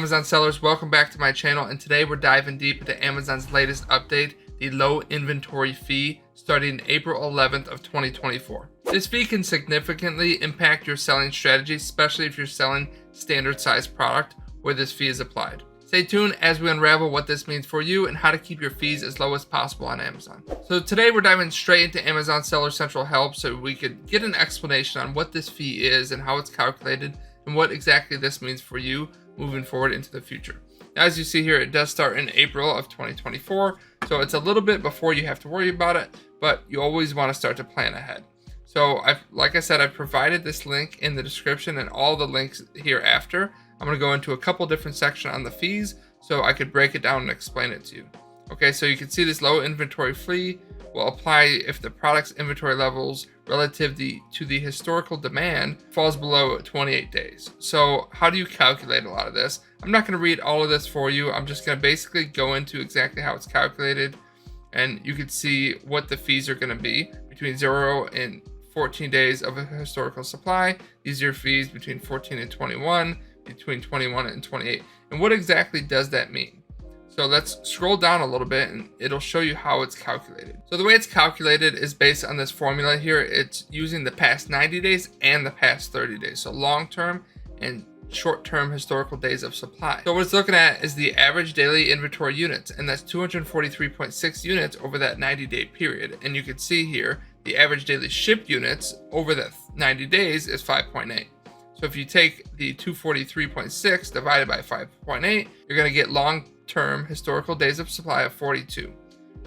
Amazon sellers, welcome back to my channel, and today we're diving deep into Amazon's latest update, the low inventory fee, starting April 11th of 2024. This fee can significantly impact your selling strategy, especially if you're selling standard size product where this fee is applied. Stay tuned as we unravel what this means for you and how to keep your fees as low as possible on Amazon. So today we're diving straight into Amazon Seller Central Help so we could get an explanation on what this fee is and how it's calculated and what exactly this means for you moving forward into the future. As you see here, it does start in April of 2024, so it's a little bit before you have to worry about it, but you always want to start to plan ahead. So like I said, I've provided this link in the description and all the links hereafter. I'm going to go into a couple different sections on the fees so I could break it down and explain it to you. Okay, so you can see this low inventory fee will apply if the product's inventory levels relative to the historical demand falls below 28 days. So how do you calculate a lot of this? I'm not going to read all of this for you. I'm just going to basically go into exactly how it's calculated, and you can see what the fees are going to be between 0 and 14 days of a historical supply. These are your fees between 14 and 21, between 21 and 28. And what exactly does that mean? So let's scroll down a little bit and it'll show you how it's calculated. So the way it's calculated is based on this formula here. It's using the past 90 days and the past 30 days. So long-term and short-term historical days of supply. So what it's looking at is the average daily inventory units, and that's 243.6 units over that 90-day period. And you can see here, the average daily shipped units over that 90 days is 5.8. So if you take the 243.6 divided by 5.8, you're going to get long-term historical days of supply of 42,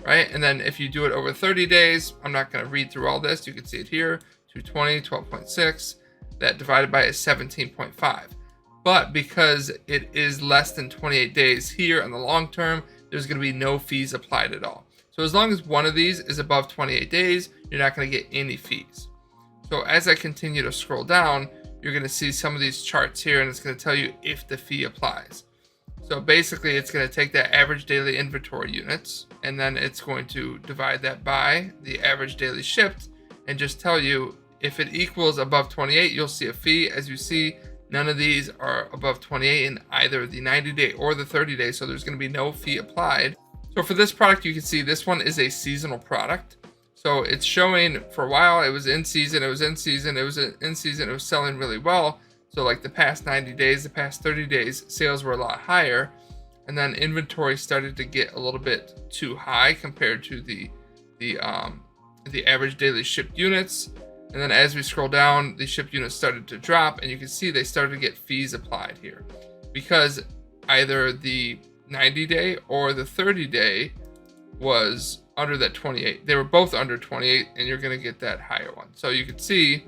right? And then if you do it over 30 days, I'm not going to read through all this. You can see it here, 220, 12.6. That divided by is 17.5. But because it is less than 28 days here on the long term, there's going to be no fees applied at all. So as long as one of these is above 28 days, you're not going to get any fees. So as I continue to scroll down, you're going to see some of these charts here, and it's going to tell you if the fee applies. So basically, it's going to take that average daily inventory units, and then it's going to divide that by the average daily shipped, and just tell you if it equals above 28, you'll see a fee. As you see, none of these are above 28 in either the 90-day or the 30-day, so there's going to be no fee applied. So for this product, you can see this one is a seasonal product. So it's showing for a while, it was in season, it was in season, it was in season, it was selling really well. So like the past 90 days, the past 30 days, sales were a lot higher. And then inventory started to get a little bit too high compared to the average daily shipped units. And then as we scroll down, the shipped units started to drop, and you can see they started to get fees applied here because either the 90-day or the 30-day was under that 28. They were both under 28, and you're going to get that higher one. So you can see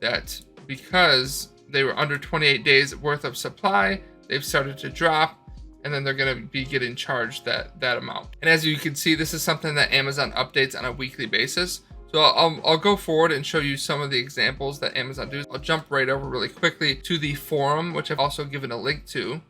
that because they were under 28 days worth of supply, they've started to drop, and then they're going to be getting charged that amount. And as you can see, this is something that Amazon updates on a weekly basis. So I'll go forward and show you some of the examples that Amazon does. I'll jump right over really quickly to the forum, which I've also given a link to.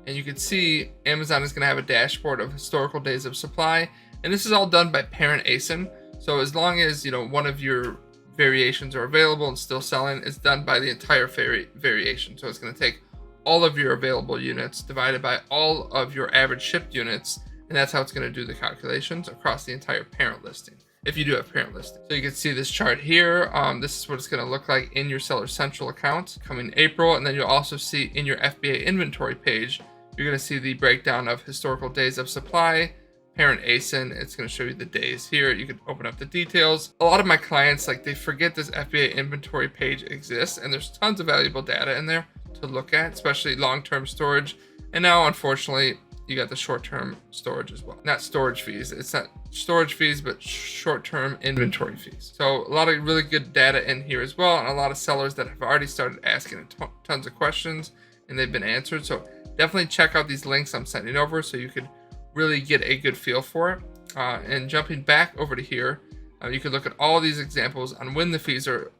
And you can see Amazon is going to have a dashboard of historical days of supply. And this is all done by parent ASIN. So as long as one of your variations are available and still selling, it's done by the entire variation. So it's going to take all of your available units divided by all of your average shipped units. And that's how it's going to do the calculations across the entire parent listing, if you do have parent listing. So you can see this chart here. This is what it's going to look like in your Seller Central account coming April. And then you'll also see in your FBA inventory page, you're going to see the breakdown of historical days of supply, parent ASIN. It's going to show you the days here. You can open up the details. A lot of my clients, they forget this FBA inventory page exists, and there's tons of valuable data in there to look at, especially long-term storage. And now, unfortunately, you got the short-term storage as well. Not storage fees. It's not storage fees, but short-term inventory fees. So a lot of really good data in here as well, and a lot of sellers that have already started asking tons of questions, and they've been answered. So definitely check out these links I'm sending over so you could really get a good feel for it. And jumping back over to here, you can look at all these examples on when the fees are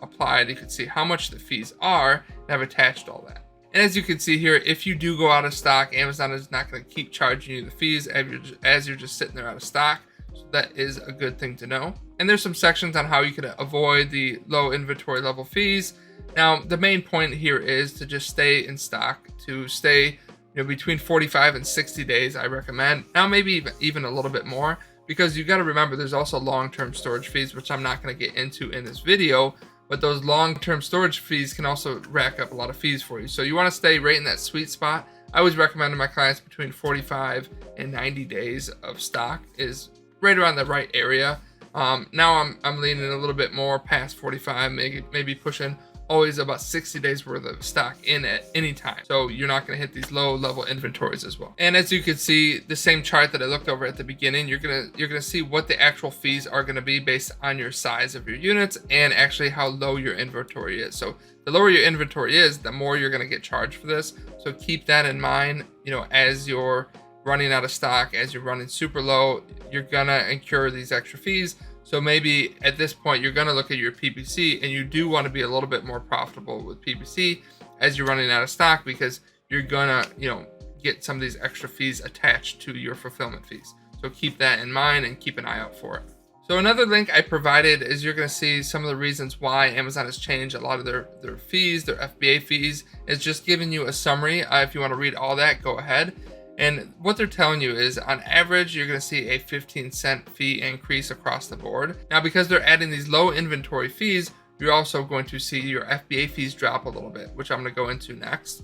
applied. You can see how much the fees are, and I've attached all that. And as you can see here, if you do go out of stock, Amazon is not going to keep charging you the fees as you're just sitting there out of stock. So that is a good thing to know. And there's some sections on how you can avoid the low inventory level fees. Now, the main point here is to just stay in stock, to stay between 45 and 60 days, I recommend. Now, maybe even a little bit more, because you got to remember there's also long-term storage fees, which I'm not going to get into in this video, but those long-term storage fees can also rack up a lot of fees for you. So you want to stay right in that sweet spot. I always recommend to my clients between 45 and 90 days of stock is right around the right area. Now I'm leaning a little bit more past 45, maybe pushing always about 60 days worth of stock in at any time. So you're not going to hit these low level inventories as well. And as you can see, the same chart that I looked over at the beginning, you're going to see what the actual fees are going to be based on your size of your units and actually how low your inventory is. So the lower your inventory is, the more you're going to get charged for this. So keep that in mind, as you're running out of stock, as you're running super low, you're going to incur these extra fees. So maybe at this point, you're going to look at your PPC, and you do want to be a little bit more profitable with PPC as you're running out of stock, because you're going to, get some of these extra fees attached to your fulfillment fees. So keep that in mind and keep an eye out for it. So another link I provided is you're going to see some of the reasons why Amazon has changed a lot of their fees, their FBA fees. It's just giving you a summary. If you want to read all that, go ahead. And what they're telling you is, on average, you're going to see a 15-cent fee increase across the board. Now, because they're adding these low inventory fees, you're also going to see your FBA fees drop a little bit, which I'm going to go into next.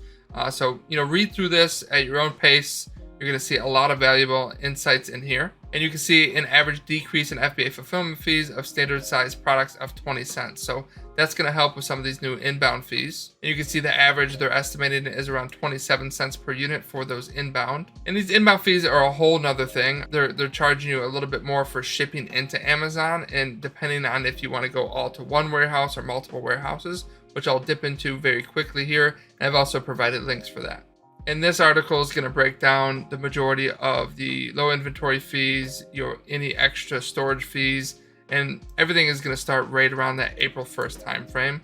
So read through this at your own pace. You're going to see a lot of valuable insights in here. And you can see an average decrease in FBA fulfillment fees of standard size products of 20 cents. So that's going to help with some of these new inbound fees. And you can see the average they're estimating is around 27 cents per unit for those inbound. And these inbound fees are a whole nother thing. They're charging you a little bit more for shipping into Amazon, and depending on if you want to go all to one warehouse or multiple warehouses, which I'll dip into very quickly here. And I've also provided links for that. And this article is going to break down the majority of the low inventory fees, any extra storage fees, and everything is going to start right around that April 1st timeframe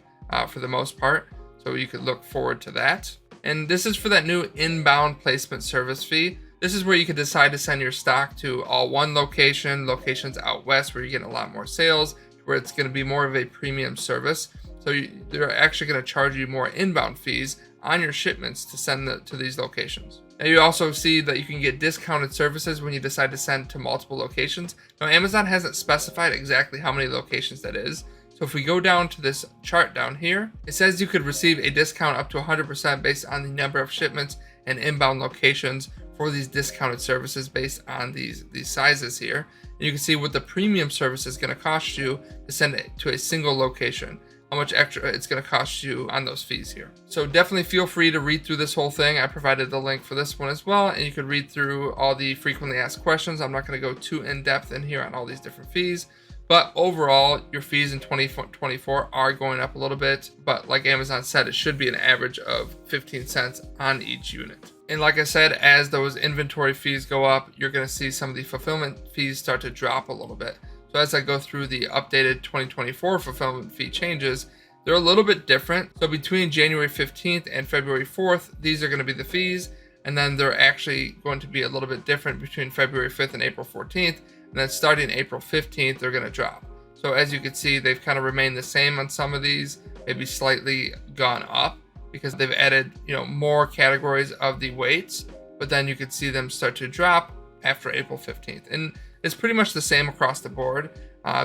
for the most part. So you could look forward to that. And this is for that new inbound placement service fee. This is where you can decide to send your stock to all one locations out west where you're getting a lot more sales, where it's going to be more of a premium service. So they're actually going to charge you more inbound fees on your shipments to send to these locations. Now you also see that you can get discounted services when you decide to send to multiple locations. Now Amazon hasn't specified exactly how many locations that is. So if we go down to this chart down here, it says you could receive a discount up to 100% based on the number of shipments and inbound locations for these discounted services based on these sizes here. And you can see what the premium service is going to cost you to send it to a single location, how much extra it's going to cost you on those fees here. So definitely feel free to read through this whole thing. I provided the link for this one as well, and you could read through all the frequently asked questions. I'm not going to go too in depth in here on all these different fees, but overall your fees in 2024 are going up a little bit, but like Amazon said, it should be an average of 15 cents on each unit. And like I said, as those inventory fees go up, you're going to see some of the fulfillment fees start to drop a little bit. So as I go through the updated 2024 fulfillment fee changes, they're a little bit different. So between January 15th and February 4th, these are going to be the fees. And then they're actually going to be a little bit different between February 5th and April 14th. And then starting April 15th, they're going to drop. So as you can see, they've kind of remained the same on some of these, maybe slightly gone up because they've added, more categories of the weights. But then you could see them start to drop after April 15th. And it's pretty much the same across the board.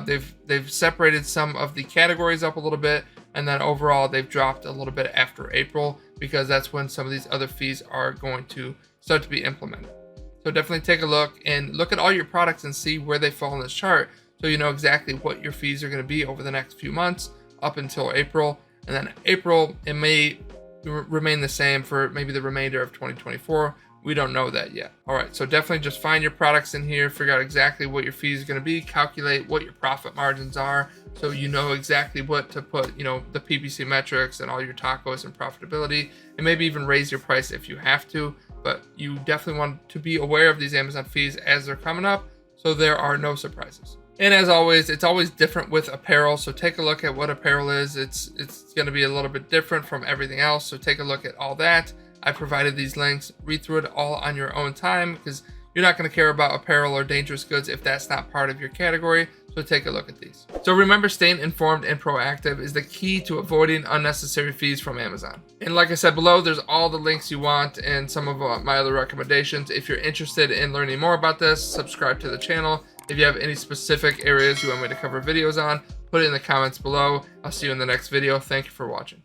They've separated some of the categories up a little bit, and then overall they've dropped a little bit after April because that's when some of these other fees are going to start to be implemented. So definitely take a look and look at all your products and see where they fall in this chart, so you know exactly what your fees are going to be over the next few months up until April. And then April, it may remain the same for maybe the remainder of 2024. We don't know that yet. All right, so definitely just find your products in here, figure out exactly what your fees are going to be, calculate what your profit margins are, so you know exactly what to put, the PPC metrics and all your tacos and profitability, and maybe even raise your price if you have to. But you definitely want to be aware of these Amazon fees as they're coming up, so there are no surprises. And as always, it's always different with apparel. So take a look at what apparel is. It's going to be a little bit different from everything else. So take a look at all that. I provided these links. Read through it all on your own time because you're not going to care about apparel or dangerous goods if that's not part of your category. So take a look at these. So remember, staying informed and proactive is the key to avoiding unnecessary fees from Amazon. And like I said below, there's all the links you want and some of my other recommendations. If you're interested in learning more about this, subscribe to the channel. If you have any specific areas you want me to cover videos on, put it in the comments below. I'll see you in the next video. Thank you for watching.